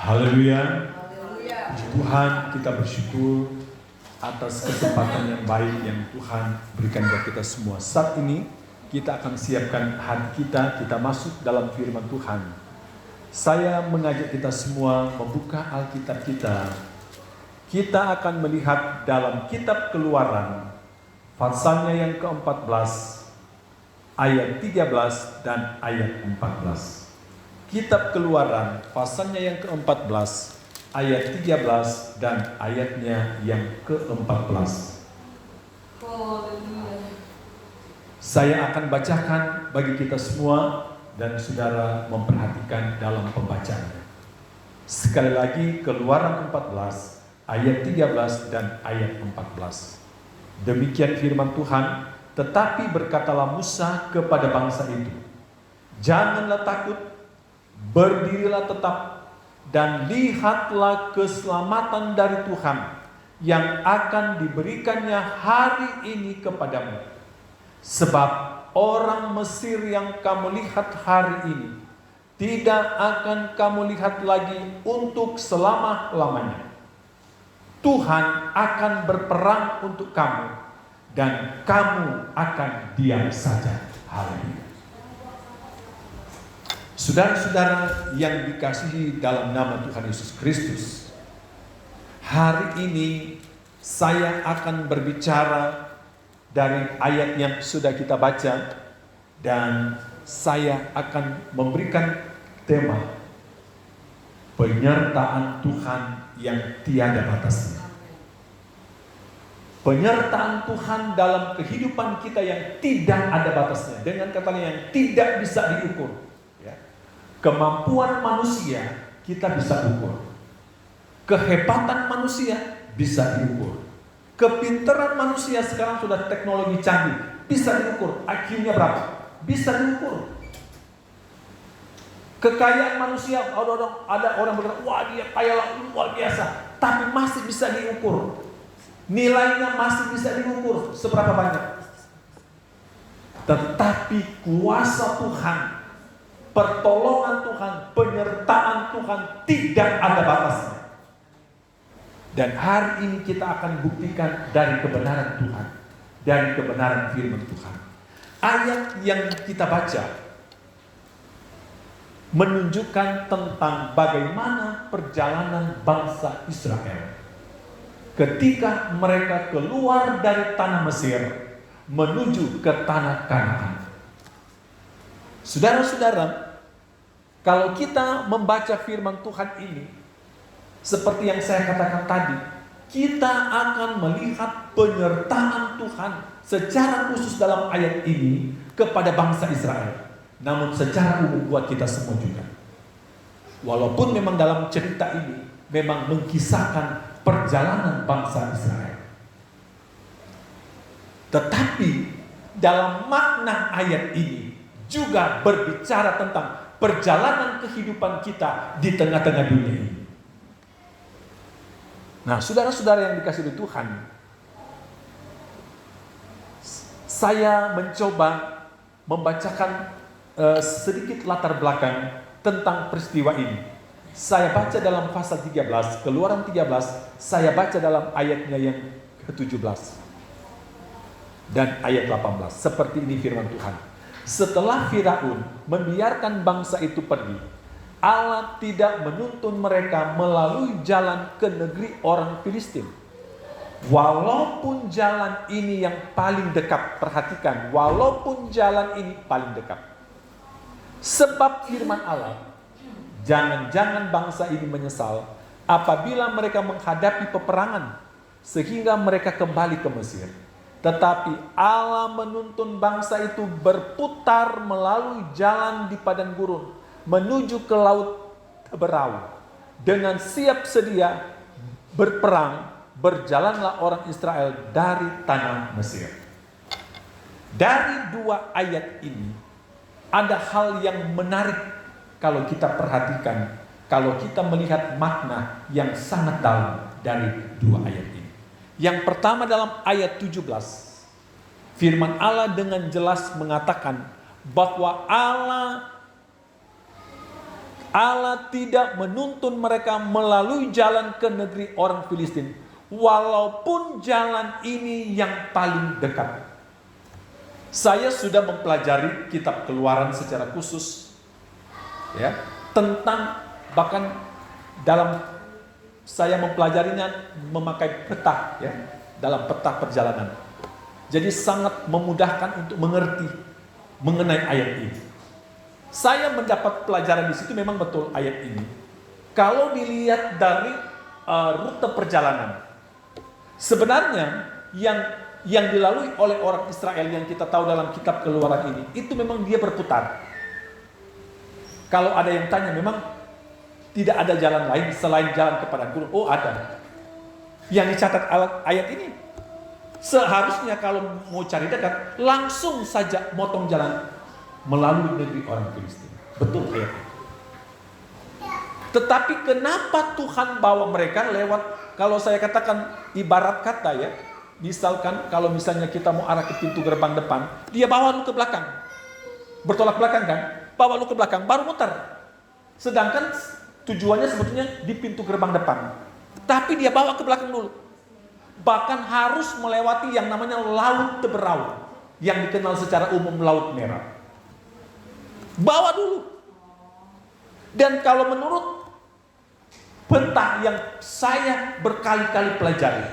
Haleluya. Puji Tuhan, kita bersyukur atas kesempatan yang baik yang Tuhan berikan buat kita semua. Saat ini kita akan siapkan hati kita masuk dalam firman Tuhan. Saya mengajak kita semua membuka Alkitab kita. Kita akan melihat dalam kitab Keluaran, pasalnya yang ke-14, ayat 13 dan ayat 14. Kitab Keluaran, pasalnya yang ke-14, ayat 13 dan ayatnya yang ke-14. Saya akan bacakan bagi kita semua dan saudara memperhatikan dalam pembacaannya. Sekali lagi, Keluaran 14, ayat 13 dan ayat 14. Demikian firman Tuhan, tetapi berkatalah Musa kepada bangsa itu, janganlah takut, berdirilah tetap, dan lihatlah keselamatan dari Tuhan yang akan diberikannya hari ini kepadamu. Sebab orang Mesir yang kamu lihat hari ini tidak akan kamu lihat lagi untuk selama-lamanya. Tuhan akan berperang untuk kamu dan kamu akan diam saja. Haleluya. Saudara-saudara yang dikasihi dalam nama Tuhan Yesus Kristus, hari ini saya akan berbicara dari ayat yang sudah kita baca, dan saya akan memberikan tema penyertaan Tuhan yang tiada batasnya. Penyertaan Tuhan dalam kehidupan kita yang tidak ada batasnya, dengan kata yang tidak bisa diukur. Kemampuan manusia kita bisa ukur, kehebatan manusia bisa diukur, kepintaran manusia sekarang sudah teknologi canggih, bisa diukur. IQ-nya berapa? Bisa diukur. Kekayaan manusia, ada orang berkata, wah dia kaya luar biasa, tapi masih bisa diukur. Nilainya masih bisa diukur seberapa banyak. Tetapi kuasa Tuhan, pertolongan Tuhan, penyertaan Tuhan tidak ada batasnya. Dan hari ini kita akan buktikan dari kebenaran Tuhan, dari kebenaran firman Tuhan. Ayat yang kita baca menunjukkan tentang bagaimana perjalanan bangsa Israel ketika mereka keluar dari tanah Mesir menuju ke tanah Kanaan. Saudara-saudara, kalau kita membaca firman Tuhan ini, seperti yang saya katakan tadi, kita akan melihat penyertaan Tuhan secara khusus dalam ayat ini kepada bangsa Israel. Namun secara umum buat kita semua juga. Walaupun memang dalam cerita ini memang mengkisahkan perjalanan bangsa Israel, tetapi dalam makna ayat ini juga berbicara tentang perjalanan kehidupan kita di tengah-tengah dunia ini. Nah, saudara-saudara yang dikasihi Tuhan, saya mencoba membacakan sedikit latar belakang tentang peristiwa ini. Saya baca dalam pasal 13, Keluaran 13, saya baca dalam ayatnya yang ke-17 dan ayat 18. Seperti ini firman Tuhan. Setelah Firaun membiarkan bangsa itu pergi, Allah tidak menuntun mereka melalui jalan ke negeri orang Filistin. Walaupun jalan ini yang paling dekat, perhatikan, walaupun jalan ini paling dekat. Sebab firman Allah, jangan-jangan bangsa ini menyesal apabila mereka menghadapi peperangan sehingga mereka kembali ke Mesir. Tetapi Allah menuntun bangsa itu berputar melalui jalan di padang gurun menuju ke laut Teberau. Dengan siap sedia berperang, berjalanlah orang Israel dari tanah Mesir. Dari dua ayat ini ada hal yang menarik kalau kita perhatikan, kalau kita melihat makna yang sangat dalam dari dua ayat ini. Yang pertama dalam ayat 17, firman Allah dengan jelas mengatakan bahwa Allah Allah tidak menuntun mereka melalui jalan ke negeri orang Filistin, walaupun jalan ini yang paling dekat. Saya sudah mempelajari kitab Keluaran secara khusus, ya, tentang bahkan dalam saya mempelajarinya memakai peta, ya, dalam peta perjalanan. Jadi sangat memudahkan untuk mengerti mengenai ayat ini. Saya mendapat pelajaran di situ memang betul ayat ini. Kalau dilihat dari rute perjalanan, sebenarnya yang dilalui oleh orang Israel yang kita tahu dalam kitab Keluaran ini, itu memang dia berputar. Kalau ada yang tanya, memang tidak ada jalan lain selain jalan ke padang gurun? Oh, ada. Yang dicatat ayat ini, seharusnya kalau mau cari dekat, langsung saja motong jalan melalui negeri orang Filistin. Betul ayat itu. Tetapi kenapa Tuhan bawa mereka lewat, kalau saya katakan ibarat kata, ya, misalkan kalau misalnya kita mau arah ke pintu gerbang depan, dia bawa lu ke belakang. Bertolak belakang kan? Bawa lu ke belakang, baru muter. Sedangkan tujuannya sebetulnya di pintu gerbang depan. Tapi dia bawa ke belakang dulu. Bahkan harus melewati yang namanya Laut Teberau, yang dikenal secara umum Laut Merah. Bawa dulu. Dan kalau menurut peta yang saya berkali-kali pelajari,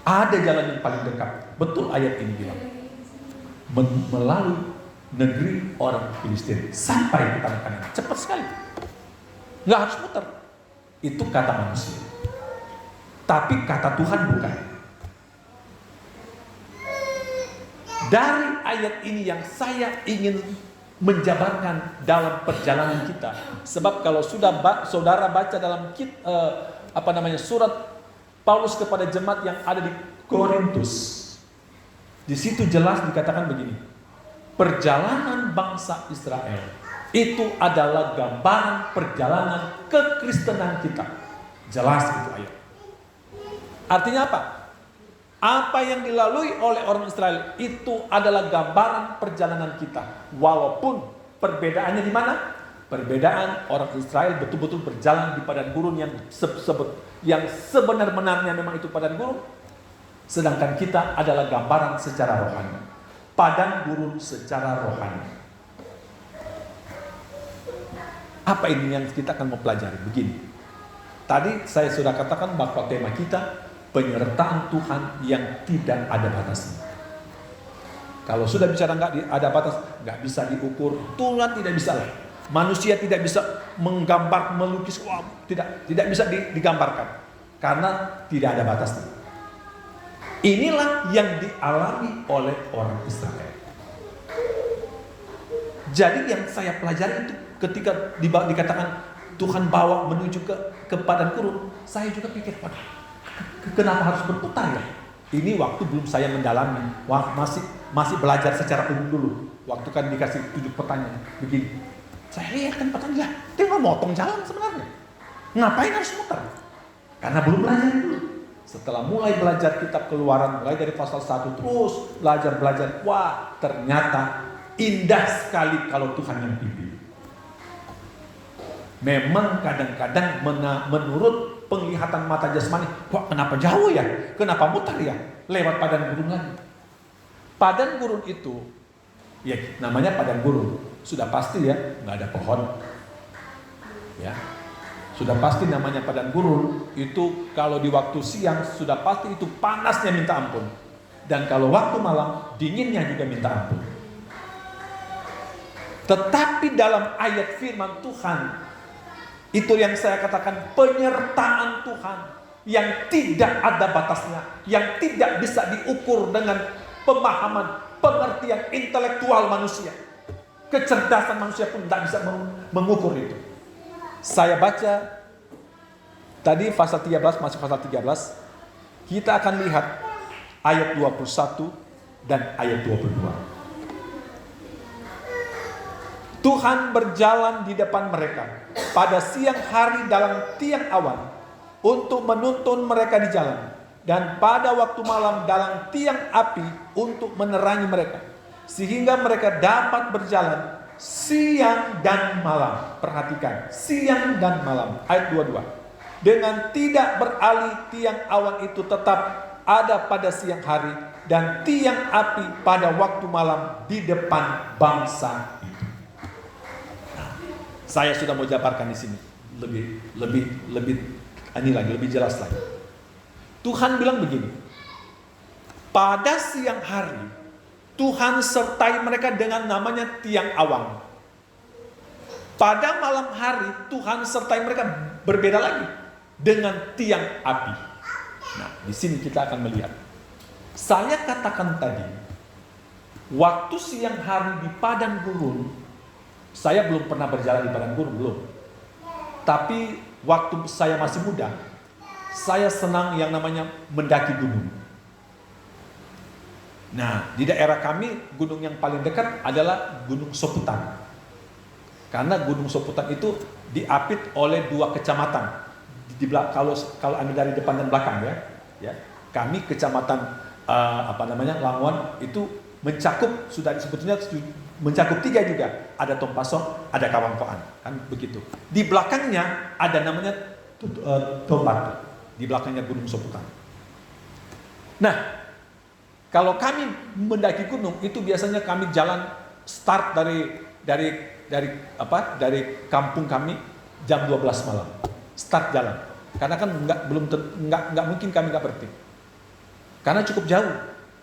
ada jalan yang paling dekat. Betul ayat ini bilang, melalui negeri orang Filistin sampai ke tanah Kanaan. Cepat sekali, nggak harus muter. Itu kata manusia, tapi kata Tuhan bukan. Dari ayat ini yang saya ingin menjabarkan dalam perjalanan kita. Sebab kalau sudah saudara baca dalam surat Paulus kepada jemaat yang ada di Korintus, di situ jelas dikatakan begini: perjalanan bangsa Israel itu adalah gambaran perjalanan kekristenan kita. Jelas itu ayat. Artinya apa? Apa yang dilalui oleh orang Israel itu adalah gambaran perjalanan kita. Walaupun perbedaannya di mana? Perbedaan orang Israel betul-betul berjalan di padang gurun yang sebenar-benarnya memang itu padang gurun. Sedangkan kita adalah gambaran secara rohani. Padang gurun secara rohani. Apa ini yang kita akan mempelajari? Begini. Tadi saya sudah katakan bahwa tema kita penyertaan Tuhan yang tidak ada batasnya. Kalau sudah bicara nggak ada batas, nggak bisa diukur. Tuhan tidak bisa lah. Manusia tidak bisa menggambar, melukis, tidak bisa digambarkan karena tidak ada batasnya. Inilah yang dialami oleh orang Israel. Jadi yang saya pelajari itu ketika dikatakan Tuhan bawa menuju ke padang gurun, saya juga pikir, kenapa harus berputar ya? Ini waktu belum saya mendalami, masih belajar secara umum dulu. Waktu kan dikasih 7 pertanyaan begini, saya lihat kan pertanyaan, dia nggak motong jalan sebenarnya. Ngapain harus muter? Karena belum belajar dulu. Setelah mulai belajar kitab Keluaran, mulai dari pasal 1 terus belajar, wah ternyata indah sekali kalau Tuhan yang pimpin. Memang kadang-kadang menurut penglihatan mata jasmani, kok kenapa jauh ya? Kenapa mutar ya? Lewat padang gurun lagi. Padang gurun itu, ya namanya padang gurun, sudah pasti ya nggak ada pohon. Ya, sudah pasti namanya padang gurun itu kalau di waktu siang sudah pasti itu panasnya minta ampun. Dan kalau waktu malam dinginnya juga minta ampun. Tetapi dalam ayat firman Tuhan, itu yang saya katakan penyertaan Tuhan yang tidak ada batasnya, yang tidak bisa diukur dengan pemahaman, pengertian intelektual manusia. Kecerdasan manusia pun tidak bisa mengukur itu. Saya baca tadi pasal 13, masuk pasal 13, kita akan lihat ayat 21 dan ayat 22. Tuhan berjalan di depan mereka pada siang hari dalam tiang awan untuk menuntun mereka di jalan, dan pada waktu malam dalam tiang api untuk menerangi mereka, sehingga mereka dapat berjalan siang dan malam. Perhatikan, siang dan malam. Ayat 22. Dengan tidak beralih tiang awan itu tetap ada pada siang hari dan tiang api pada waktu malam di depan bangsa itu. Nah, saya sudah mau jabarkan di sini lebih jelas lagi. Tuhan bilang begini, pada siang hari Tuhan sertai mereka dengan namanya tiang awan. Pada malam hari Tuhan sertai mereka berbeda lagi dengan tiang api. Nah, di sini kita akan melihat. Saya katakan tadi, waktu siang hari di padang gurun, saya belum pernah berjalan di padang gurun, belum. Tapi waktu saya masih muda, saya senang yang namanya mendaki gunung. Nah, di daerah kami, gunung yang paling dekat adalah Gunung Soputan. Karena Gunung Soputan itu diapit oleh 2 kecamatan. Kalau ambil dari depan dan belakang ya. Kami kecamatan Langon itu mencakup, sudah sebetulnya mencakup 3 juga. Ada Tompasong, ada Kawangkoan, kan begitu. Di belakangnya ada namanya Tombatu. Di belakangnya Gunung Soputan. Nah, kalau kami mendaki gunung itu biasanya kami jalan start dari kampung kami jam 12 malam. Start jalan. Karena kan nggak mungkin kami nggak berhenti. Karena cukup jauh.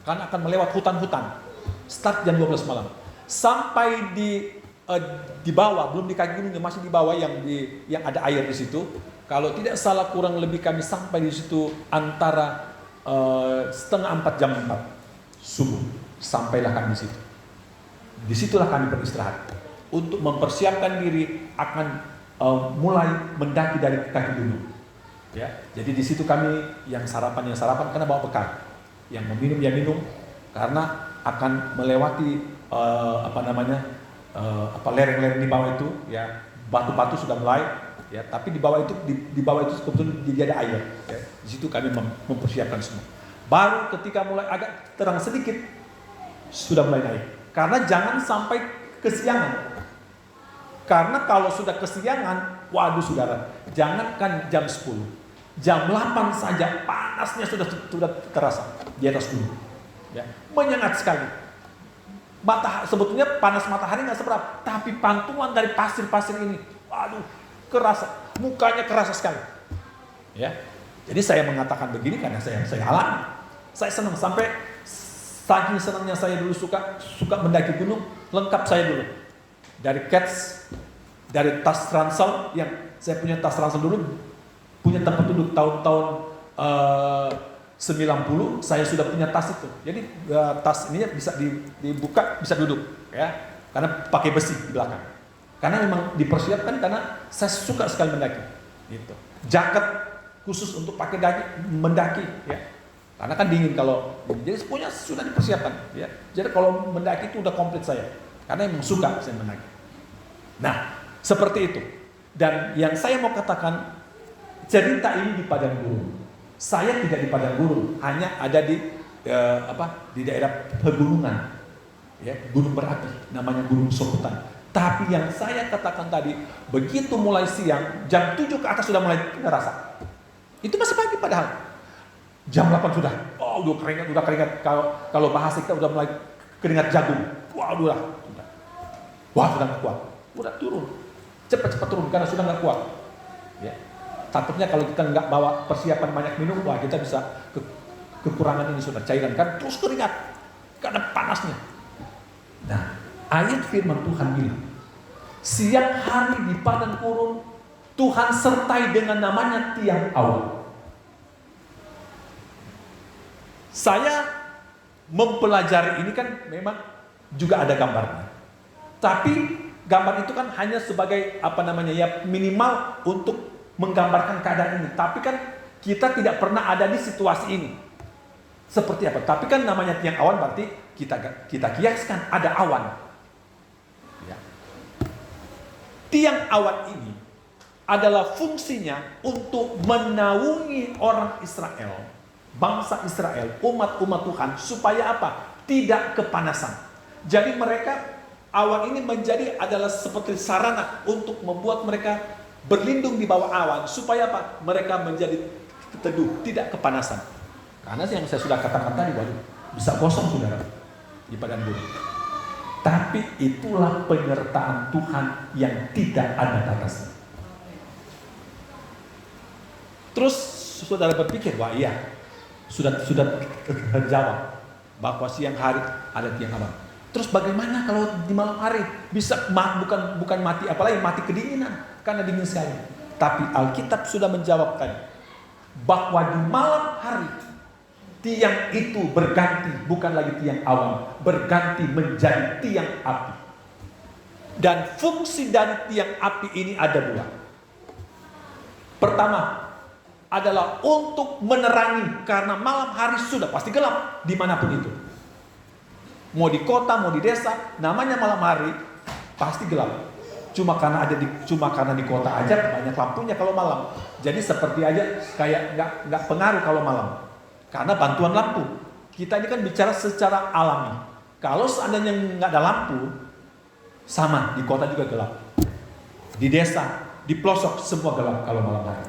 Karena akan melewat hutan-hutan. Start jam 12 malam. Sampai di bawah, belum di kaki gunungnya, masih di bawah yang ada air di situ. Kalau tidak salah kurang lebih kami sampai di situ antara 3:30 jam 4 subuh. Sampailah kami di situ. Disitulah kami beristirahat untuk mempersiapkan diri akan mulai mendaki dari kaki gunung. Ya, jadi di situ kami yang sarapan karena bawa bekal, yang meminum minum karena akan melewati lereng-lereng di bawah itu, ya batu-batu sudah mulai, ya tapi di bawah itu sebetulnya dia ada air. Ya. Di situ kami mempersiapkan semua. Baru ketika mulai agak terang sedikit sudah mulai naik. Karena jangan sampai kesiangan. Karena kalau sudah kesiangan, waduh saudara, jangankan jam 10. Jam 8 saja panasnya sudah terasa di atas gunung. Ya, menyengat sekali. Sebetulnya panas matahari nggak seberapa, tapi pantulan dari pasir-pasir ini, waduh, kerasa, mukanya kerasa sekali. Ya, jadi saya mengatakan begini karena saya alami. Saya senang sampai saking senangnya saya dulu suka mendaki gunung, lengkap saya dulu. Dari cats, dari tas ransel, yang saya punya tas ransel dulu, punya tempat duduk tahun-tahun 90, saya sudah punya tas itu. Jadi tas ini bisa dibuka, bisa duduk, ya, karena pakai besi di belakang. Karena memang dipersiapkan karena saya suka sekali mendaki. Gitu. Jaket khusus untuk pakai mendaki, ya. Karena kan dingin kalau, jadi semuanya sudah dipersiapkan, ya. Jadi kalau mendaki itu udah komplit saya, karena memang suka saya mendaki. Nah, seperti itu. Dan yang saya mau katakan, cerita ini di padang gurun. Saya tidak di padang gurun, hanya ada di daerah pegunungan, ya, gunung berapi, namanya Gunung Soputan. Tapi yang saya katakan tadi, begitu mulai siang, jam 7 ke atas sudah mulai terasa. Itu masih pagi padahal. Jam 8 sudah, udah keringat. Kalau bahasa kita udah mulai keringat jagung. Sudah nggak kuat. Udah turun, cepat turun karena sudah nggak kuat. Ya. Takutnya kalau kita nggak bawa persiapan banyak minum, kita bisa kekurangan ini sudah cairan kan, terus keringat karena panasnya. Nah, ayat firman Tuhan bilang, siang hari di padang gurun Tuhan sertai dengan namanya tiang awan. Saya mempelajari ini kan memang juga ada gambarnya. Tapi gambar itu kan hanya sebagai minimal untuk menggambarkan keadaan ini. Tapi kan kita tidak pernah ada di situasi ini. Seperti apa? Tapi kan namanya tiang awan berarti kita kiaskan ada awan. Ya. Tiang awan ini adalah fungsinya untuk menaungi orang Israel, bangsa Israel, umat Tuhan, supaya apa? Tidak kepanasan. Jadi mereka Awan ini menjadi adalah seperti sarana untuk membuat mereka berlindung di bawah awan. Supaya apa? Mereka menjadi teduh, tidak kepanasan. Karena yang saya sudah katakan tadi, waduh, bisa kosong saudara di padang gurun. Tapi itulah penyertaan Tuhan yang tidak ada batasnya. Terus saudara berpikir, wah iya, sudah terjawab bahwa siang hari ada tiang awan. Terus bagaimana kalau di malam hari bisa bukan mati, apalagi mati kedinginan karena dingin sekali. Tapi Alkitab sudah menjawab tadi bahwa di malam hari tiang itu berganti, bukan lagi tiang awan, berganti menjadi tiang api. Dan fungsi dari tiang api ini ada dua. Pertama adalah untuk menerangi, karena malam hari sudah pasti gelap dimanapun itu. Mau di kota, mau di desa, namanya malam hari pasti gelap. Cuma karena di kota aja banyak lampunya kalau malam. Jadi seperti aja kayak nggak pengaruh kalau malam. Karena bantuan lampu. Kita ini kan bicara secara alami. Kalau seandainya nggak ada lampu, sama di kota juga gelap. Di desa, di pelosok semua gelap kalau malam hari.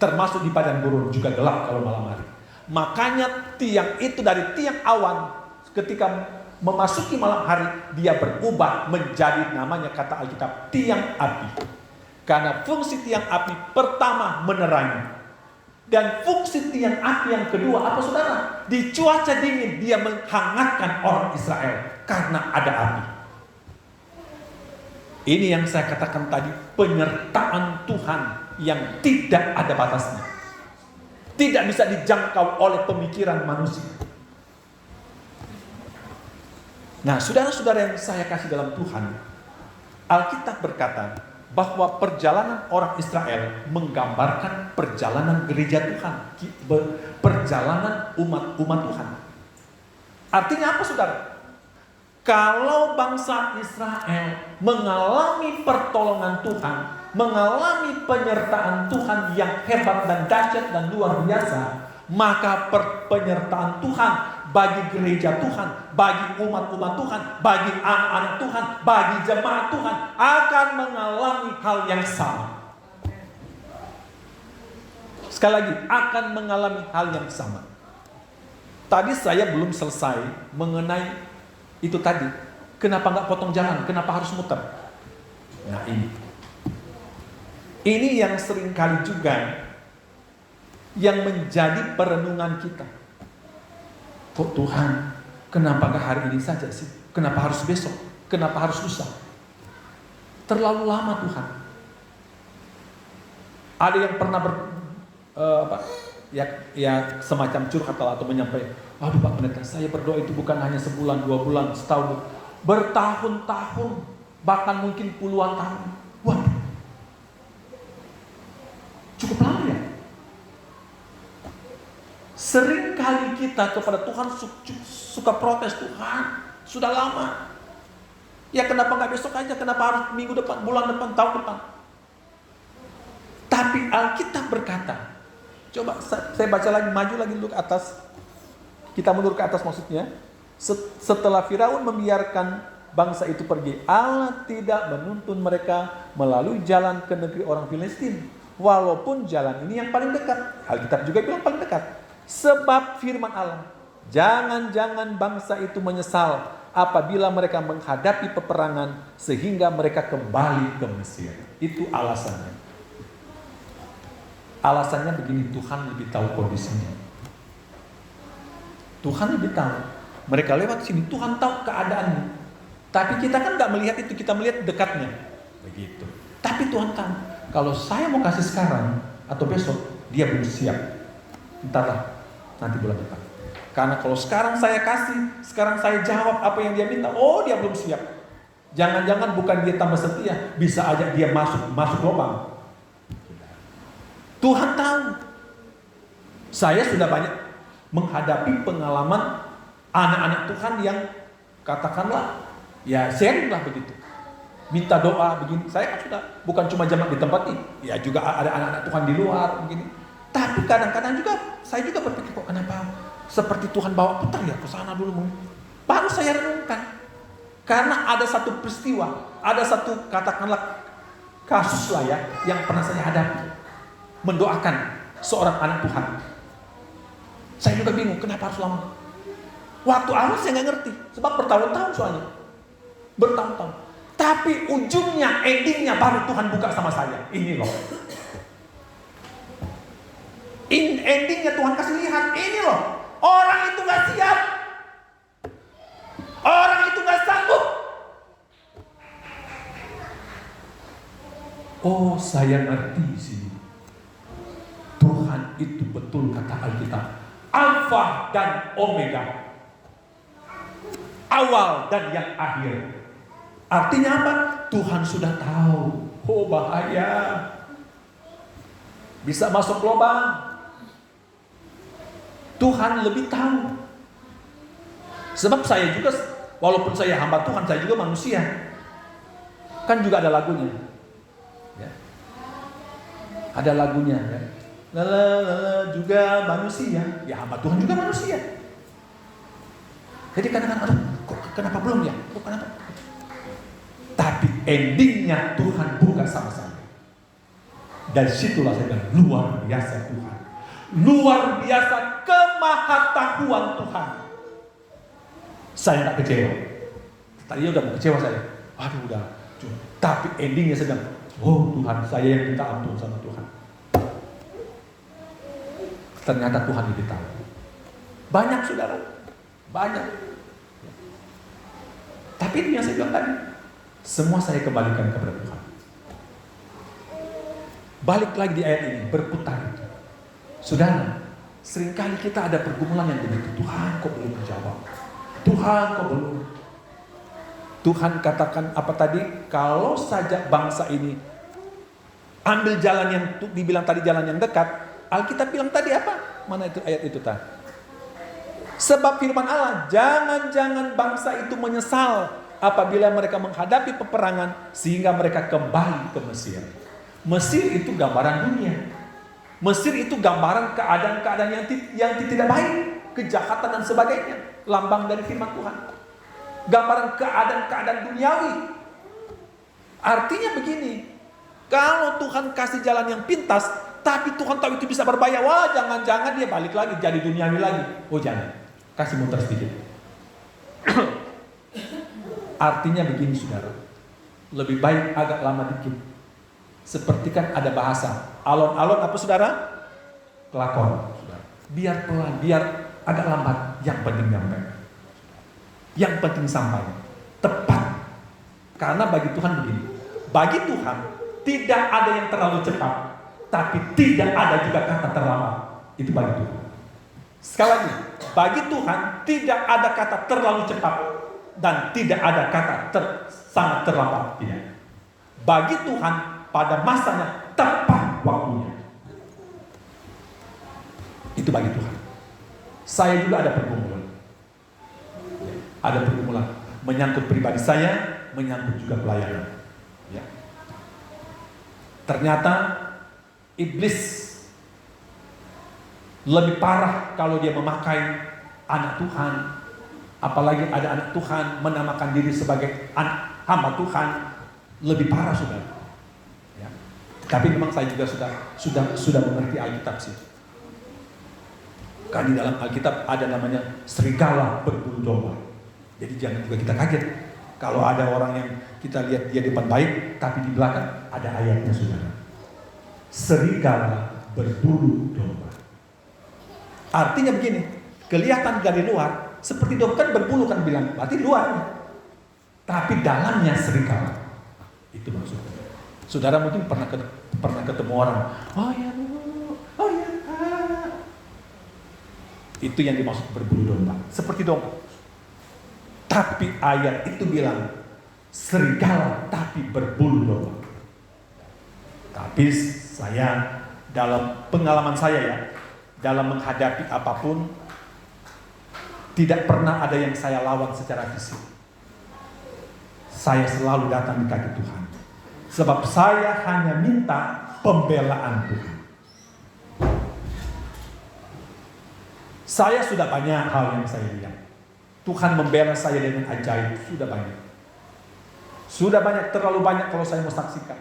Termasuk di padang gurun juga gelap kalau malam hari. Makanya tiang itu dari tiang awan, ketika memasuki malam hari, dia berubah menjadi, namanya kata Alkitab, tiang api. Karena fungsi tiang api pertama menerangi. Dan fungsi tiang api yang kedua apa saudara? Di cuaca dingin dia menghangatkan orang Israel karena ada api. Ini yang saya katakan tadi, penyertaan Tuhan yang tidak ada batasnya. Tidak bisa dijangkau oleh pemikiran manusia. Nah, saudara-saudara yang saya kasih dalam Tuhan, Alkitab berkata bahwa perjalanan orang Israel menggambarkan perjalanan gereja Tuhan, perjalanan umat Tuhan. Artinya apa saudara? Kalau bangsa Israel mengalami pertolongan Tuhan, mengalami penyertaan Tuhan yang hebat dan dahsyat dan luar biasa, maka penyertaan Tuhan bagi gereja Tuhan, bagi umat-umat Tuhan, bagi anak-anak Tuhan, bagi jemaat Tuhan akan mengalami hal yang sama. Sekali lagi, akan mengalami hal yang sama. Tadi saya belum selesai mengenai itu tadi. Kenapa nggak potong jalan? Kenapa harus muter? Nah ini yang seringkali juga yang menjadi perenungan kita. Kok Tuhan, kenapa gak hari ini saja sih? Kenapa harus besok? Kenapa harus lusa? Terlalu lama Tuhan. Ada yang pernah semacam curhat atau menyampaikan, aduh Pak Pendeta, saya berdoa itu bukan hanya sebulan, 2 bulan, setahun, bertahun-tahun, bahkan mungkin puluhan tahun. Waduh, cukup lama ya? Sering kali kita kepada Tuhan suka protes, Tuhan sudah lama. Ya kenapa gak besok aja, kenapa harus minggu depan, bulan depan, tahun depan. Tapi Alkitab berkata, coba saya baca lagi, maju lagi dulu ke atas. Kita mundur ke atas maksudnya. Setelah Firaun membiarkan bangsa itu pergi, Allah tidak menuntun mereka melalui jalan ke negeri orang Filistin. Walaupun jalan ini yang paling dekat. Alkitab juga bilang paling dekat. Sebab firman Allah, jangan-jangan bangsa itu menyesal apabila mereka menghadapi peperangan sehingga mereka kembali ke Mesir. Itu alasannya. Alasannya begini, Tuhan lebih tahu kondisinya. Tuhan lebih tahu. Mereka lewat sini, Tuhan tahu keadaannya. Tapi kita kan gak melihat itu, kita melihat dekatnya. Begitu. Tapi Tuhan tahu, kalau saya mau kasih sekarang atau besok, dia belum siap. Entarlah, nanti bulan depan. Karena kalau sekarang saya kasih, sekarang saya jawab apa yang dia minta, oh dia belum siap. Jangan-jangan bukan dia tambah setia, bisa aja dia masuk lubang. Tuhan tahu. Saya sudah banyak menghadapi pengalaman anak-anak Tuhan yang katakanlah, ya sharing lah begitu. Minta doa begini. Saya sudah bukan cuma jemaat di tempat ini, ya juga ada anak-anak Tuhan di luar begini. Tapi kadang-kadang juga saya juga berpikir, kok kenapa seperti Tuhan bawa putar ya ke sana dulu. Baru saya renungkan. Karena ada satu peristiwa, ada satu katakanlah kasus lah ya, yang pernah saya hadapi. Mendoakan seorang anak Tuhan. Saya juga bingung, kenapa harus lama? Waktu awal saya nggak ngerti, sebab bertahun-tahun soalnya. Bertahun-tahun. Tapi ujungnya, endingnya baru Tuhan buka sama saya. Ini loh. Endingnya Tuhan kasih lihat, ini loh. Orang itu nggak siap. Orang itu nggak sanggup. Oh, saya ngerti sih. Tuhan itu betul kata Alkitab, Alfa dan Omega, awal dan yang akhir. Artinya apa? Tuhan sudah tahu. Oh, bahaya. Bisa masuk lubang. Tuhan lebih tahu. Sebab saya juga, walaupun saya hamba Tuhan, saya juga manusia. Kan juga ada lagunya. Ya. Ada lagunya ya. Lala juga manusia. Ya, hamba Tuhan juga manusia. Jadi kadang-kadang, kok kenapa belum ya? Kok kenapa? Tapi endingnya Tuhan buka sama saya. Dan situlah saya bilang, luar biasa Tuhan. Luar biasa kemahatauan Tuhan. Saya tak kecewa. Tadinya udah mau kecewa saya. Aduh udah. Tapi endingnya saya bilang, oh Tuhan, saya yang minta ampun sama Tuhan. Ternyata Tuhan lebih tahu. Banyak saudara. Banyak. Tapi itu yang saya bilang tadi. Semua saya kembalikan kepada Tuhan. Balik lagi di ayat ini, berputar. Saudara, seringkali kita ada pergumulan yang begitu. Tuhan kok belum menjawab? Tuhan kok belum? Tuhan katakan apa tadi? Kalau saja bangsa ini ambil jalan yang dibilang tadi jalan yang dekat, Alkitab bilang tadi apa? Mana itu ayat itu tadi? Sebab firman Allah, jangan-jangan bangsa itu menyesal apabila mereka menghadapi peperangan sehingga mereka kembali ke Mesir. Mesir itu gambaran dunia. Mesir itu gambaran keadaan-keadaan yang tidak baik, kejahatan dan sebagainya. Lambang dari firman Tuhan. Gambaran keadaan-keadaan duniawi. Artinya begini, kalau Tuhan kasih jalan yang pintas, tapi Tuhan tahu itu bisa berbahaya, wah jangan-jangan dia balik lagi jadi duniawi lagi. Oh jangan, kasih muter sedikit. Artinya begini saudara, lebih baik agak lama dikit. Seperti kan ada bahasa, alon-alon apa saudara? Kelakon. Biar pelan, biar agak lambat, yang penting nyampe. Yang penting sampai, tepat. Karena bagi Tuhan begini, bagi Tuhan tidak ada yang terlalu cepat, tapi tidak ada juga kata terlambat. Itu bagi Tuhan. Sekali lagi, bagi Tuhan tidak ada kata terlalu cepat dan tidak ada kata sangat terlambat. Tidak. Bagi Tuhan pada masanya tepat waktunya. Itu bagi Tuhan. Saya juga ada pergumulan. Ada pergumulan menyangkut pribadi saya, menyangkut juga pelayanan. Ya. Ternyata iblis lebih parah kalau dia memakai anak Tuhan. Apalagi ada anak Tuhan menamakan diri sebagai hamba Tuhan, lebih parah saudara. Ya. Tapi memang saya juga sudah mengerti Alkitab sih. Kan di dalam Alkitab ada namanya serigala berbulu domba. Jadi jangan juga kita kaget kalau ada orang yang kita lihat dia di depan baik, tapi di belakang ada ayatnya saudara. Serigala berbulu domba. Artinya begini, kelihatan dari luar seperti domba kan berbulu kan bilang, berarti luarnya. Tapi dalamnya serigala. Itu maksudnya. Saudara mungkin pernah ketemu orang, oh ya Bu, oh ya Pak. Itu yang dimaksud berbulu domba, seperti domba. Tapi ayat itu bilang serigala tapi berbulu domba. Tapi saya dalam pengalaman saya ya, dalam menghadapi apapun tidak pernah ada yang saya lawan secara fisik. Saya selalu datang di kaki Tuhan. Sebab saya hanya minta pembelaan Tuhan. Saya sudah banyak hal yang saya lihat. Tuhan membela saya dengan ajaib, sudah banyak. Sudah banyak, terlalu banyak kalau saya mau saksikan.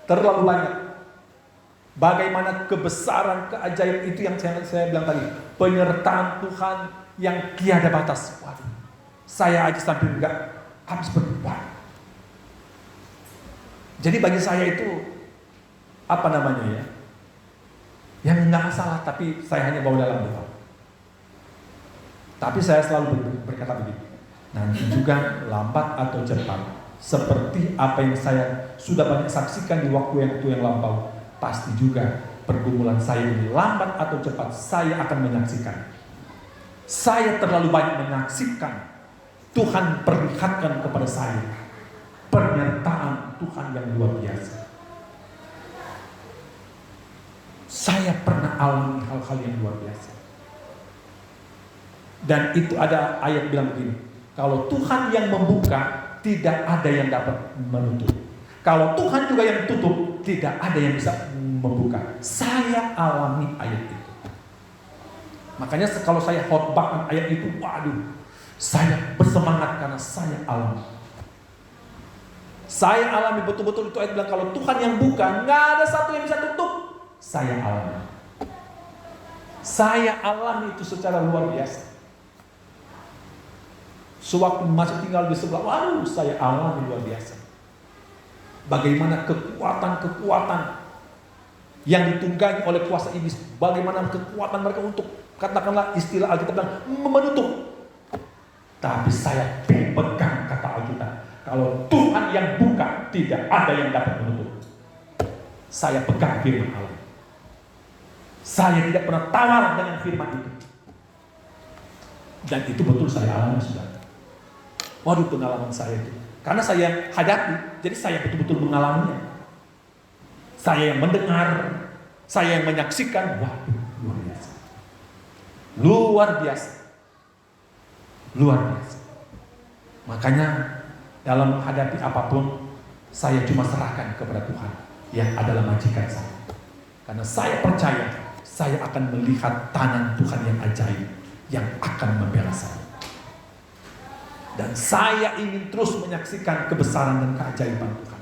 Terlalu banyak. Bagaimana kebesaran, keajaiban itu yang saya bilang tadi. Penyertaan Tuhan yang tiada batas. Waduh, saya aja sampai enggak habis berdebat. Jadi bagi saya itu, apa namanya ya, yang enggak masalah, tapi saya hanya bawa dalam doa. Tapi saya selalu berkata begini, nanti juga lambat atau cepat, seperti apa yang saya sudah banyak saksikan di waktu yang lampau, pasti juga pergumulan saya ini lambat atau cepat saya akan menyaksikan. Saya terlalu banyak menyaksikan Tuhan perlihatkan kepada saya pernyataan Tuhan yang luar biasa. Saya pernah alami hal-hal yang luar biasa. Dan itu ada ayat bilang begini, kalau Tuhan yang membuka, tidak ada yang dapat menutup. Kalau Tuhan juga yang tutup, tidak ada yang bisa membuka. Saya alami ayat itu. Makanya kalau saya khotbahkan ayat itu, waduh, saya bersemangat karena saya alami. Saya alami betul-betul itu ayat bilang, kalau Tuhan yang buka, nggak ada satu yang bisa tutup. Saya alami. Saya alami itu secara luar biasa. Sewaktu masih tinggal di sebelah, waduh, saya alami luar biasa. Bagaimana kekuatan-kekuatan yang ditunggangi oleh kuasa iblis, bagaimana kekuatan mereka untuk, katakanlah istilah Alkitab bilang, menutup. Tapi saya pegang kata Alkitab, kalau Tuhan yang buka, tidak ada yang dapat menutup. Saya pegang firman Allah. Saya tidak pernah tawar dengan firman itu. Dan itu betul saya alami, saudara. Waduh, pengalaman saya itu. Karena saya hadapi, jadi saya betul-betul mengalaminya. Saya yang mendengar, saya yang menyaksikan. Waduh, luar biasa. Luar biasa. Luar biasa. Makanya dalam menghadapi apapun, saya cuma serahkan kepada Tuhan yang adalah majikan saya. Karena saya percaya, saya akan melihat tangan Tuhan yang ajaib yang akan membela saya. Dan saya ingin terus menyaksikan kebesaran dan keajaiban Tuhan.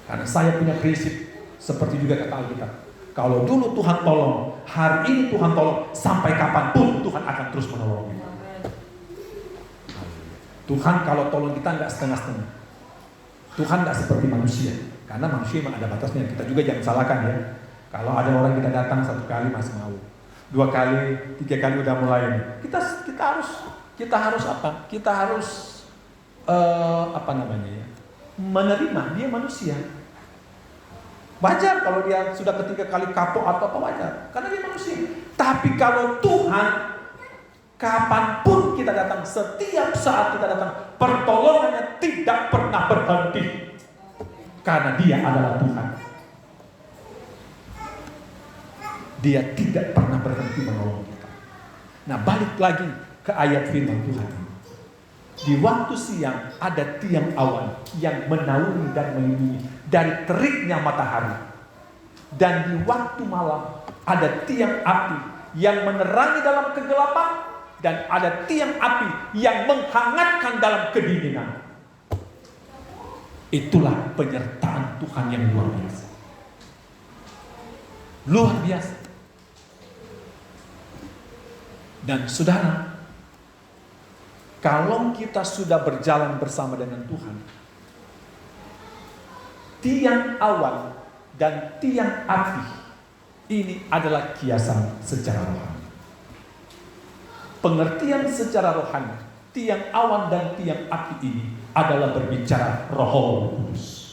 Karena saya punya prinsip seperti juga kata Alkitab. Kalau dulu Tuhan tolong, hari ini Tuhan tolong, sampai kapanpun Tuhan akan terus menolong kita. Tuhan kalau tolong kita nggak setengah-setengah. Tuhan nggak seperti manusia. Karena manusia memang ada batasnya. Kita juga jangan salahkan ya. Kalau ada orang kita datang 1 kali masih mau, 2 kali, 3 kali udah mulai. Kita harus apa? Kita harus menerima dia manusia. Wajar kalau dia sudah ketiga kali kapok atau apa, wajar, karena dia manusia. Tapi kalau Tuhan, kapanpun kita datang, setiap saat kita datang, pertolongannya tidak pernah berhenti, karena Dia adalah Tuhan. Dia tidak pernah berhenti menolong kita. Nah, balik lagi ke ayat firman Tuhan. Di waktu siang ada tiang awan yang menaungi dan melindungi dari teriknya matahari. Dan di waktu malam ada tiang api yang menerangi dalam kegelapan, dan ada tiang api yang menghangatkan dalam kedinginan. Itulah penyertaan Tuhan yang luar biasa. Luar biasa. Dan saudara, kalau kita sudah berjalan bersama dengan Tuhan, tiang awan dan tiang api ini adalah kiasan secara rohani. Pengertian secara rohani, tiang awan dan tiang api ini adalah berbicara Roh Kudus.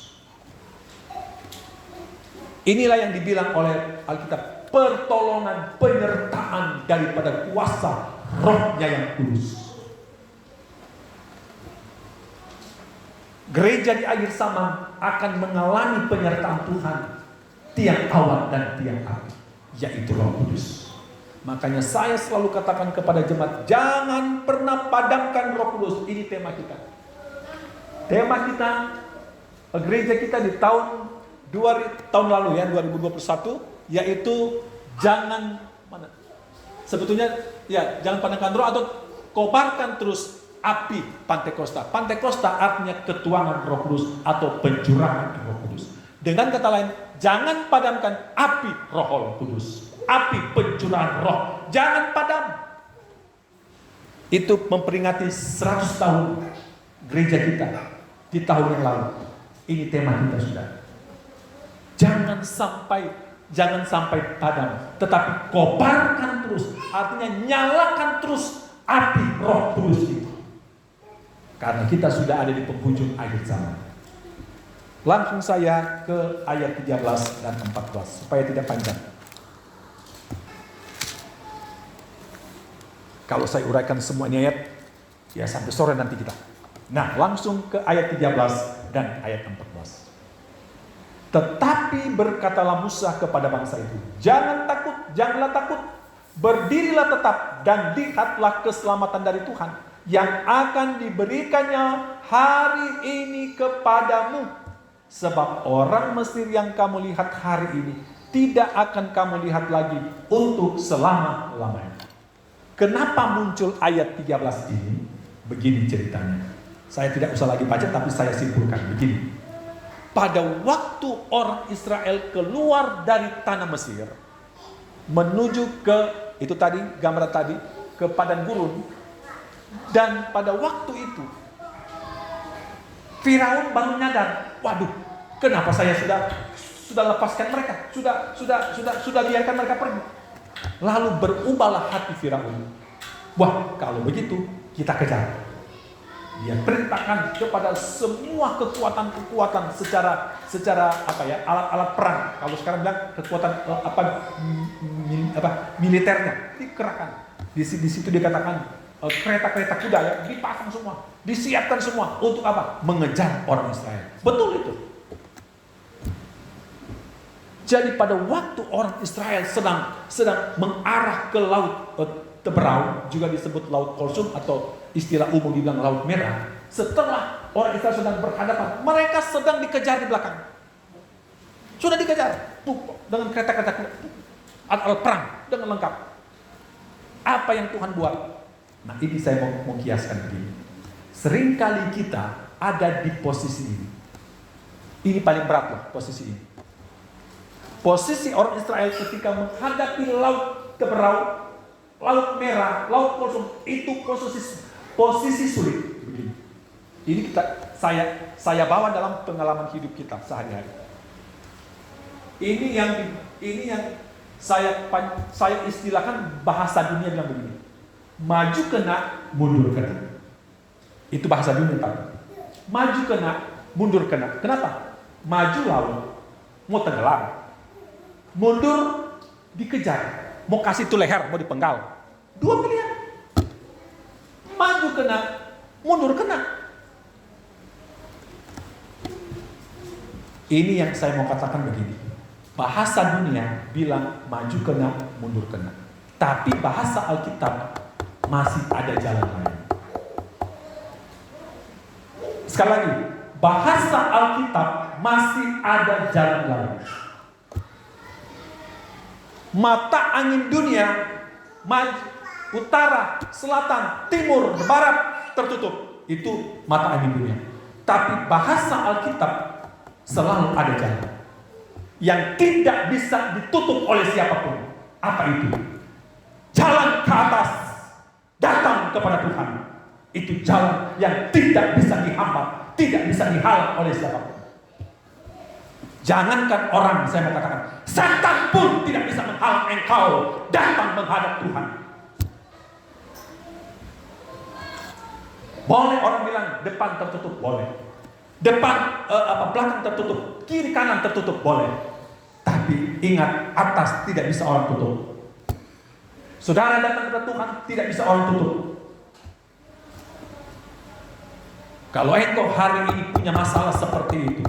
Inilah yang dibilang oleh Alkitab, pertolongan, penyertaan daripada kuasa Rohnya yang kudus. Gereja di akhir zaman akan mengalami penyertaan Tuhan, tiang awan dan tiang api, yaitu Roh Kudus. Makanya saya selalu katakan kepada jemaat, jangan pernah padamkan Roh Kudus. Ini tema kita. Tema kita, gereja kita di tahun lalu ya, 2021, yaitu jangan, sebetulnya ya, jangan padamkan roh atau kobarkan terus api Pantekosta. Pantekosta artinya ketuangan Roh Kudus atau pencurahan Roh Kudus. Dengan kata lain, jangan padamkan api Roh Kudus. Api pencurahan roh. Jangan padam. Itu memperingati 100 tahun gereja kita di tahun yang lalu. Ini tema kita sudah. Jangan sampai padam, tetapi kobarkan terus. Artinya nyalakan terus api Roh Kudus itu. Karena kita sudah ada di penghujung akhir zaman. Langsung saya ke ayat 13 dan 14 supaya tidak panjang. Kalau saya uraikan semua ini ayat, ya sampai sore nanti kita. Nah, langsung ke ayat 13 dan ayat 14. Tetapi berkatalah Musa kepada bangsa itu, janganlah takut, berdirilah tetap dan lihatlah keselamatan dari Tuhan yang akan diberikannya hari ini kepadamu. Sebab orang Mesir yang kamu lihat hari ini tidak akan kamu lihat lagi untuk selama-lamanya. Kenapa muncul ayat 13 ini? Begini ceritanya. Saya tidak usah lagi baca, tapi saya simpulkan begini. Pada waktu orang Israel keluar dari tanah Mesir menuju ke, itu tadi gambar tadi, ke padang gurun, dan pada waktu itu Firaun baru nyadar, waduh, kenapa saya sudah lepaskan mereka, sudah biarkan mereka pergi. Lalu berubahlah hati Firaun. Wah, kalau begitu kita kejar. Dia perintahkan kepada semua kekuatan-kekuatan secara alat-alat perang. Kalau sekarang bilang kekuatan militernya dikerahkan. Di situ dikatakan kereta-kereta kuda ya dipasang semua, disiapkan semua untuk apa? Mengejar orang Israel. Betul itu. Jadi pada waktu orang Israel sedang mengarah ke laut Teberau, juga disebut laut Kulsum atau istilah umum dibilang laut merah. Setelah orang Israel sedang berhadapan, mereka sedang dikejar di belakang. Sudah dikejar dengan kereta-kereta alat perang dengan lengkap. Apa yang Tuhan buat? Nah, ini saya mau kiaskan begini. Seringkali kita ada di posisi ini. Ini paling berat loh, posisi ini. Posisi orang Israel ketika menghadapi laut Teberau, laut merah, laut Kulsum, itu posisi sulit. Begini. Ini saya bawa dalam pengalaman hidup kita sehari-hari. Ini yang saya istilahkan bahasa dunia bilang begini. Maju kena, mundur kena. Itu bahasa dunia Pak. Maju kena, mundur kena. Kenapa? Maju laut, mau tenggelam. Mundur dikejar. Mau kasih tuh leher, mau dipenggal. Dua pilihan. Maju kena, mundur kena. Ini yang saya mau katakan begini. Bahasa dunia bilang maju kena, mundur kena. Tapi bahasa Alkitab masih ada jalan lain. Sekali lagi, bahasa Alkitab masih ada jalan lain. Mata angin dunia, utara, selatan, timur, barat tertutup. Itu mata angin dunia. Tapi bahasa Alkitab selalu ada jalan yang tidak bisa ditutup oleh siapapun. Apa itu? Jalan ke atas, datang kepada Tuhan. Itu jalan yang tidak bisa dihambat, tidak bisa dihalang oleh siapapun. Jangankan orang, saya mau katakan, setan pun tidak bisa menghalang engkau datang menghadap Tuhan. Boleh orang bilang depan tertutup, boleh. Belakang tertutup, kiri kanan tertutup, boleh. Tapi ingat, atas tidak bisa orang tutup. Saudara datang ke Tuhan, tidak bisa orang tutup. Kalau engkau hari ini punya masalah seperti itu,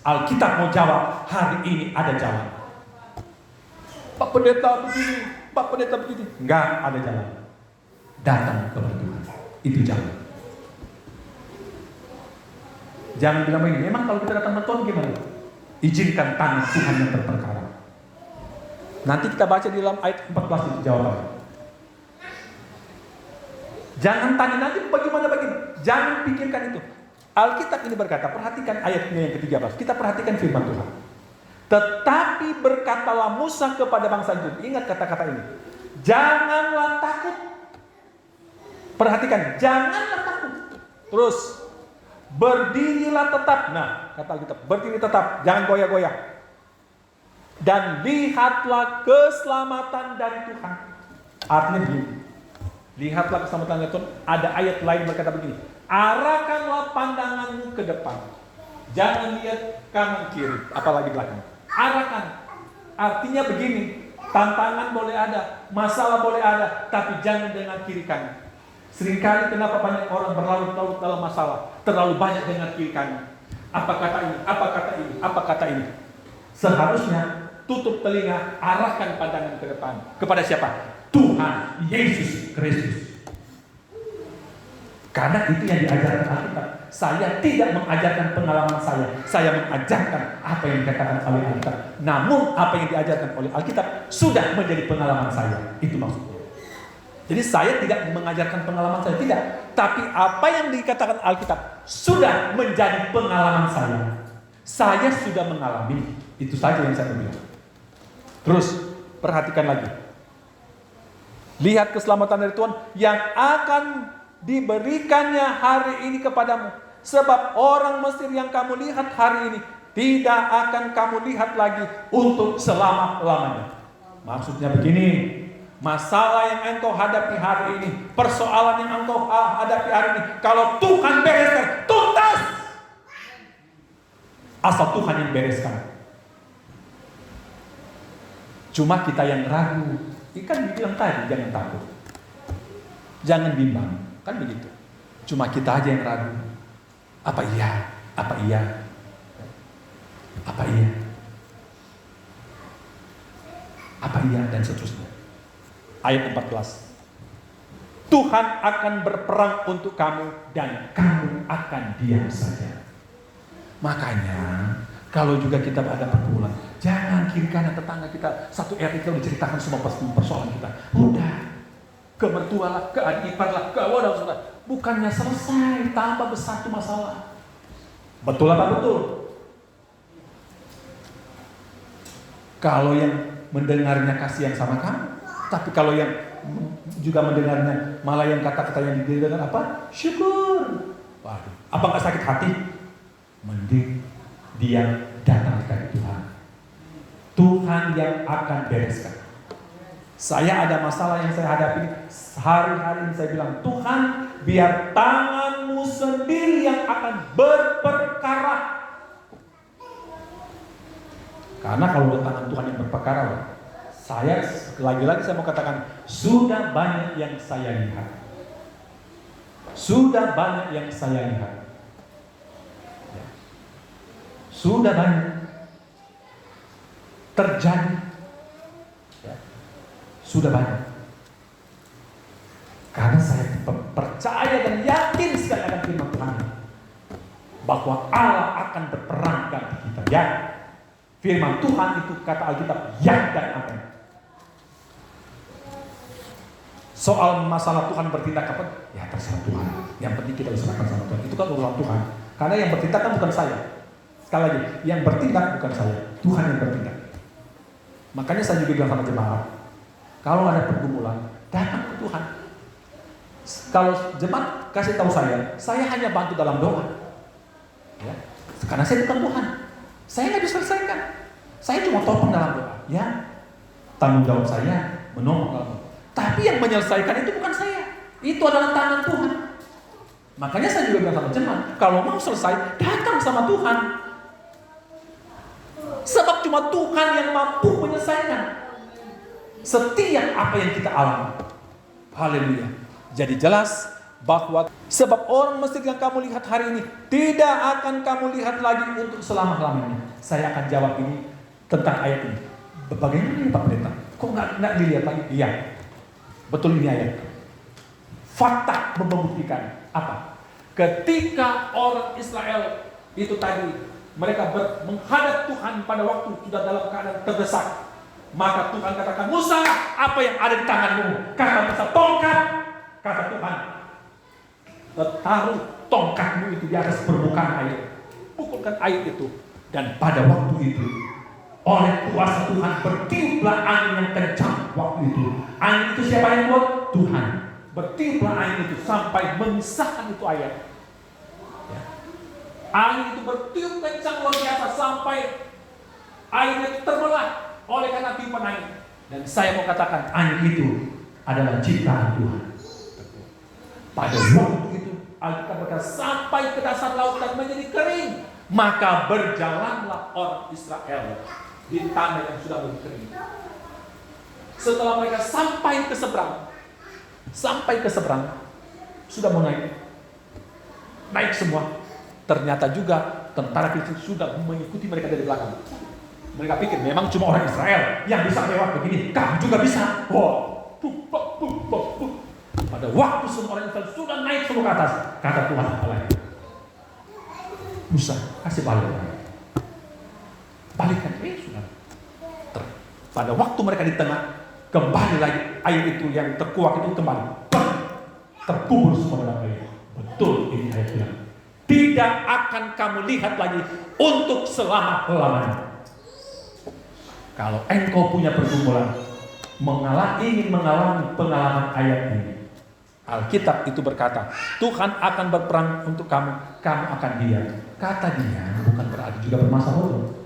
Alkitab mau jawab, hari ini ada jalan. Pak Pendeta begini, Pak Pendeta begini. Enggak ada jalan. Datang kepada Tuhan. Itu jalan. Jangan bilang begini, memang kalau kita datang ke Tuhan gimana? Izinkan tangan Tuhan yang berperkara. Nanti kita baca di dalam ayat 14 itu jawabannya. Jangan tanya nanti bagaimana. Jangan pikirkan itu. Alkitab ini berkata, perhatikan ayatnya yang ke-13. Kita perhatikan firman Tuhan. Tetapi berkatalah Musa kepada bangsa itu. Ingat kata-kata ini. Janganlah takut. Perhatikan, janganlah takut. Terus, berdirilah tetap. Nah, kata Alkitab, berdiri tetap. Jangan goyah-goyah. Dan lihatlah keselamatan dari Tuhan. Artinya begini. Lihatlah keselamatan dari Tuhan. Ada ayat lain berkata begini. Arahkanlah pandanganmu ke depan. Jangan lihat kanan kiri, apalagi belakang. Arahkan. Artinya begini, tantangan boleh ada, masalah boleh ada, tapi jangan dengan kiri kanan. Seringkali kenapa banyak orang berlarut-larut dalam masalah, terlalu banyak dengan kiri kanan. Apa kata ini, apa kata ini, apa kata ini. Seharusnya tutup telinga, arahkan pandangan ke depan. Kepada siapa? Tuhan Yesus Kristus. Karena itu yang diajarkan Alkitab. Saya tidak mengajarkan pengalaman saya mengajarkan apa yang dikatakan oleh Alkitab. Namun apa yang diajarkan oleh Alkitab sudah menjadi pengalaman saya. Itu maksudnya. Jadi saya tidak mengajarkan pengalaman saya, tidak. Tapi apa yang dikatakan Alkitab sudah menjadi pengalaman saya. Saya sudah mengalami. Itu saja yang saya bilang. Terus perhatikan lagi. Lihat keselamatan dari Tuhan yang akan diberikannya hari ini kepadamu. Sebab orang Mesir yang kamu lihat hari ini tidak akan kamu lihat lagi untuk selama-lamanya. Maksudnya begini, masalah yang engkau hadapi hari ini, persoalan yang engkau hadapi hari ini, kalau Tuhan bereskan, tuntas. Asal Tuhan yang bereskan. Cuma kita yang ragu. Kan dibilang tadi, jangan takut. Jangan bimbang. Kan begitu. Cuma kita aja yang ragu. Apa iya? Apa iya? Apa iya? Apa iya? Dan seterusnya. Ayat 14. Tuhan akan berperang untuk kamu dan kamu akan diam saja. Makanya kalau juga kita ada pergumulan, jangan kiri kanan tetangga kita satu RT kita diceritakan semua persoalan kita. Udah, ke mertua lah, ke adik ipar lah, ke awal dan bukannya selesai, tambah besar tuh masalah. Betul apa betul? Kalau yang mendengarnya kasihan sama kamu, tapi kalau yang juga mendengarnya malah yang kata-kata yang didengar apa? Syukur. Waduh, apa nggak sakit hati? Mending dia datang dari Tuhan. Tuhan yang akan bereskan. Saya ada masalah yang saya hadapi hari-hari ini, saya bilang, Tuhan, biar tanganmu sendiri yang akan berperkara. Karena kalau tangan Tuhan yang berperkara, saya lagi-lagi saya mau katakan, sudah banyak yang saya lihat. Sudah banyak yang saya lihat. Sudah banyak terjadi, sudah banyak. Karena saya percaya dan yakin sekali akan firman Tuhan bahwa Allah akan berperang bagi kita. Ya, firman Tuhan itu kata Alkitab ya dan amin. Soal masalah Tuhan bertindak apa? Ya terserah Tuhan. Yang penting kita serahkan sama Tuhan. Itu kan urusan Tuhan. Karena yang bertindak kan bukan saya. Sekali lagi, yang bertindak bukan saya, Tuhan yang bertindak. Makanya saya juga bilang sama jemaat, kalau ada pergumulan, datang ke Tuhan. Kalau jemaat kasih tahu saya hanya bantu dalam doa. Ya, karena saya bukan Tuhan. Saya nggak bisa selesaikan. Saya cuma tolong dalam doa. Ya, tanggung jawab saya menolong dalam doa. Tapi yang menyelesaikan itu bukan saya. Itu adalah tangan Tuhan. Makanya saya juga bilang sama jemaat, kalau mau selesai, datang sama Tuhan. Sebab cuma Tuhan yang mampu menyelesaikan setiap apa yang kita alami. Haleluya. Jadi jelas bahwa sebab orang Mesir yang kamu lihat hari ini tidak akan kamu lihat lagi untuk selama-lamanya. Saya akan jawab ini tentang ayat ini. Bagaimana ini Pak Pendeta? Kok nggak dilihat lagi? Iya, betul ini ayat. Fakta membuktikan apa? Ketika orang Israel itu tadi mereka menghadap Tuhan pada waktu sudah dalam keadaan terdesak. Maka Tuhan katakan, Musa, apa yang ada di tanganmu? Kata Musa, tongkat. Kata Tuhan, taruh tongkatmu itu di atas permukaan air, pukulkan air itu, dan pada waktu itu oleh kuasa Tuhan bertiuplah angin yang kencang waktu itu. Angin itu siapa yang buat? Tuhan. Bertiuplah angin itu sampai memisahkan itu air. Ya. Angin itu bertiup kencang luar biasa sampai airnya itu terbelah oleh karena tiupan angin. Dan saya mau katakan angin itu adalah ciptaan Tuhan. Pada waktu itu Alkitab berkata sampai ke dasar laut dan menjadi kering, maka berjalanlah orang Israel di tanah yang sudah menjadi kering. Setelah mereka sampai ke seberang, sudah mau naik semua. Ternyata juga tentara Filistin sudah mengikuti mereka dari belakang. Mereka pikir memang cuma orang Israel yang bisa lewat begini, kamu juga bisa. Wow. Pada waktu semua orang Israel sudah naik semua ke atas, kata Tuhan apa lagi? Musa, kasih balikkan. Sudah. Pada waktu mereka di tengah, kembali lagi air itu yang terkuak itu kembali terkubur semua dalam air. Betul ini ayat bilang, tidak akan kamu lihat lagi untuk selama-lamanya. Kalau engkau punya pergumulan, ingin mengalami pengalaman ayat ini, Alkitab itu berkata, Tuhan akan berperang untuk kamu, kamu akan diam. Kata diam bukan berarti juga bermasa bodoh.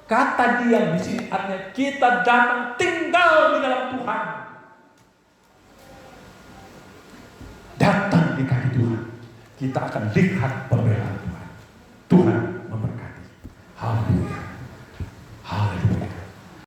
Kata diam di sini artinya kita datang tinggal di dalam Tuhan. Datang di kaki Tuhan, kita akan lihat perbedaan.